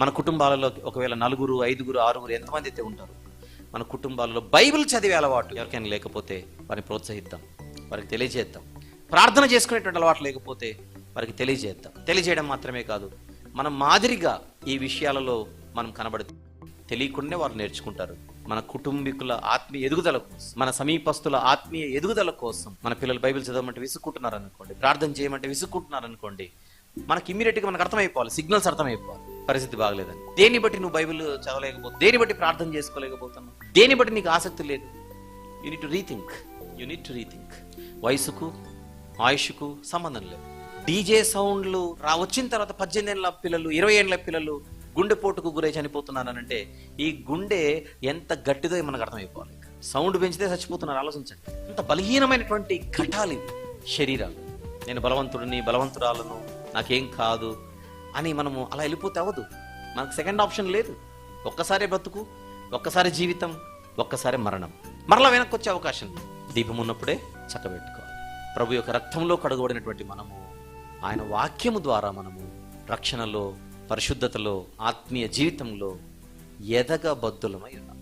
మన కుటుంబాలలో ఒకవేళ 4, 5, 6 ఎంతమంది అయితే ఉంటారు, మన కుటుంబాలలో బైబిల్ చదివే అలవాటు ఎవరికైనా లేకపోతే వారిని ప్రోత్సహిద్దాం, వారికి తెలియజేద్దాం. ప్రార్థన చేసుకునేటువంటి అలవాటు లేకపోతే వారికి తెలియజేద్దాం. తెలియజేయడం మాత్రమే కాదు, మనం మాదిరిగా ఈ విషయాలలో మనం కనబడుతుంది. తెలియకుండానే వారు నేర్చుకుంటారు. మన కుటుంబీకుల ఆత్మీయ ఎదుగుదల కోసం, మన సమీపస్తుల ఆత్మీయ ఎదుగుదల కోసం మన పిల్లలు బైబిల్ చదవమంటే విసుక్కుంటున్నారు అనుకోండి, ప్రార్థన చేయమంటే విసుక్కుంటున్నారు అనుకోండి, మనకి ఇమ్మీడియట్గా మనకు అర్థమైపోవాలి, సిగ్నల్స్ అర్థమైపోవాలి పరిస్థితి బాగలేదని. దేన్ని బట్టి నువ్వు బైబిల్ చదవలేకపోతే, దేని బట్టి ప్రార్థన చేసుకోలేకపోతున్నావు, దేని బట్టి నీకు ఆసక్తి లేదు, యూ నీడ్ టు రీథింక్. వయసుకు ఆయుష్కు సంబంధం లేదు. డీజే సౌండ్లు వచ్చిన తర్వాత 18 ఏళ్ళ పిల్లలు, 20 ఏళ్ళ పిల్లలు గుండెపోటుకు గురై చనిపోతున్నారనంటే ఈ గుండె ఎంత గట్టిదో మనకు అర్థమైపోవాలి. సౌండ్ పెంచితే చచ్చిపోతున్నారు, ఆలోచించండి. అంత బలహీనమైనటువంటి ఘటాలు శరీరాలు. నేను బలవంతుడిని, బలవంతురాలను, నాకేం కాదు అని మనము అలా వెళ్ళిపోతే అవ్వదు. మనకు సెకండ్ ఆప్షన్ లేదు. ఒక్కసారి బ్రతుకు, ఒక్కసారి జీవితం, ఒక్కసారి మరణం. మరలా వెనక్కి వచ్చే అవకాశం లేదు. దీపం ఉన్నప్పుడే చక్కబెట్టుకోవాలి. ప్రభు యొక్క రక్తంలో కడగబడినటువంటి మనము, ఆయన వాక్యము ద్వారా మనము రక్షణలో, పరిశుద్ధతలో, ఆత్మీయ జీవితంలో ఎదగబద్దులమై ఉన్నాం.